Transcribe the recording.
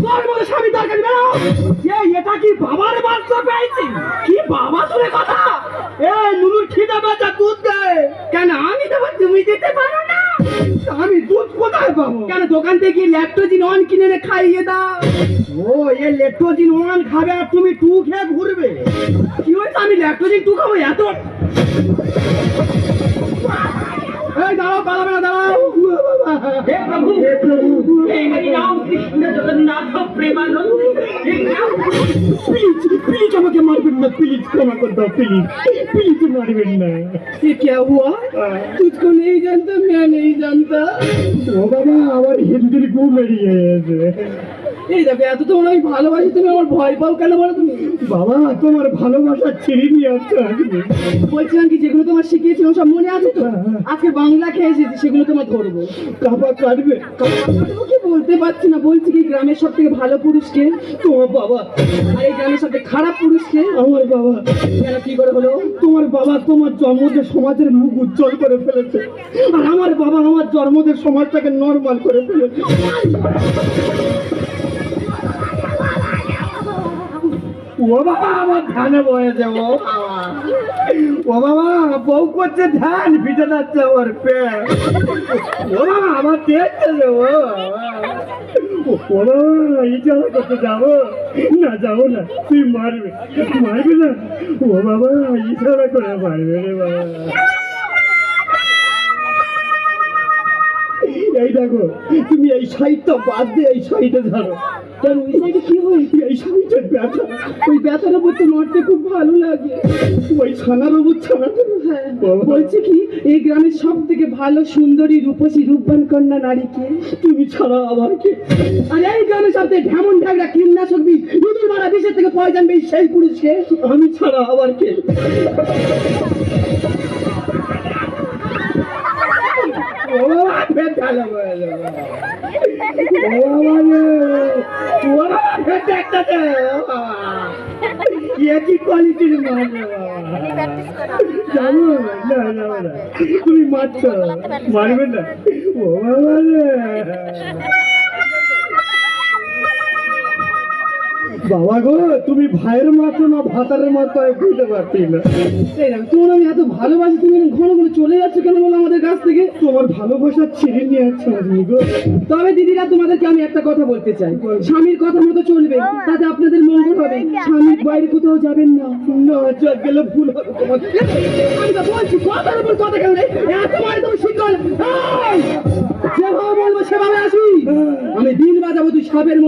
তোর মতো স্বামী দরকার বেরো। এটা কি বাবার বাচ্চা পেয়েছি? কি বাবা তোর কথা? নুনুর খিদে বাচ্চা দুধ দেয় কেন? আমি দেবো, তুমি দিতে পারো না? আমি দুধ কোথায় পাবো? কেন দোকান থেকে ল্যাকটোজিন ওয়ান কিনে এনে খাইয়ে দাও। ও এ ল্যাকটোজিন ওয়ান খাবে আর তুমি টু খেয়ে ঘুরবে? কি হয়েছে? আমি ল্যাকটোজিন টু খাবো এত? এই দাঁড়াও, পালাবে না, দাঁড়াও। হে প্রভু, হে প্রভু, হে হরি রাম কৃষ্ণ জগন্নাথ প্রেমানন্দ। প্লিজ প্লিজ আমাকে মারবেন না, প্লিজ ক্ষমা করে দাও, প্লিজ প্লিজ মারবেন না। ये क्या हुआ? तुझको नहीं जानता, मैं नहीं जानता। ও বাবা, আমার হিন্দির গু বেরিয়ে গেছে। এই দেখো, এত তোমার আমি ভালোবাসি, তুমি আমার ভয় পাও কেন বলো? তুমি বাবা তোমার ভালোবাসা ছিঁড়ে নিয়ে আসছো। বলছিলাম কি, যেগুলো তোমার শিখিয়েছিলাম সব মনে আছে তো? আজকে বাংলা খেয়ে এসেছি, সেগুলো তোমার ধরবো। কাপা কাটবে? কি বলতে পারছি না। বলছি কি, গ্রামের সব থেকে ভালো পুরুষকে? তোমার বাবা। আর এই গ্রামের সব থেকে খারাপ পুরুষকে? আমার বাবা। কেন, কি করে হলো? তোমার বাবা তোমার জন্মদের সমাজের মুখ উজ্জ্বল করে ফেলেছে, আর আমার বাবা আমার জন্মদের সমাজটাকে নর্মাল করে ফেলেছে। ও বাবা, আমার ধ্যানে বয়ে যাবো। ও বাবা, বউ করছে ধ্যান, ভিজে যাচ্ছে আমার পেট। ও বাবা, আমার দেখছে যাবো। ও বাবা, ইচ্ছা করতে যাবো না, যাবো না। তুই মারবে, মারবে না? ও বাবা, ইশারা করে মারবে রে বাবা। এই দেখো, তুমি এই সাইডটা বাদ দিয়ে এই সাইডে ধরো। কেন, ওই সাইডে কি হয়? এই সাইডের ব্যথা, ওই ব্যথার উপর তো নড়তে খুব ভালো লাগে। ওই ছানার উপর ছানা। হ্যাঁ, বলছি কি, এই গ্রামের সব থেকে ভালো সুন্দরী রূপসী রূপবান কন্যা নারীকে? তুমি ছাড়া আবার কে? আর এই গ্রামের সব থেকে ঢেমন ঢাকরা কীটনাশক বিষ ইঁদুর মারা বিষের থেকে পয়জন বিষ সেই পুরুষকে? আমি ছাড়া আবার কে? তুমি মারছ, মারবে না? ও বাবা গো, তুমি ভাইয়ের মাথা না ভাতারের মাথায় বুঝতে পারছি না। তোমার আমি এত ভালোবাসি, তুমি ঘন ঘন চলে যাচ্ছ কেন বলো আমাদের কাছ থেকে? তোমার ভালোবাসা ছিঁড়ে নিয়ে যাচ্ছে গো। তবে দিদিরা, তোমাদেরকে আমি একটা কথা বলতে চাই, স্বামীর কথা মতো চলবে, তাতে আপনাদের মঙ্গল হবে। স্বামীর বাইরে কোথাও যাবেন না। না, গেলে ভুল হবে তোমার। আমি তো বলছি, কথার উপর কথা কেন রে? এত মানে তুমি শিখো না। যেভাবে বলবো সেভাবে আসবি। আমি দিন বাজাবো, তুই সাপের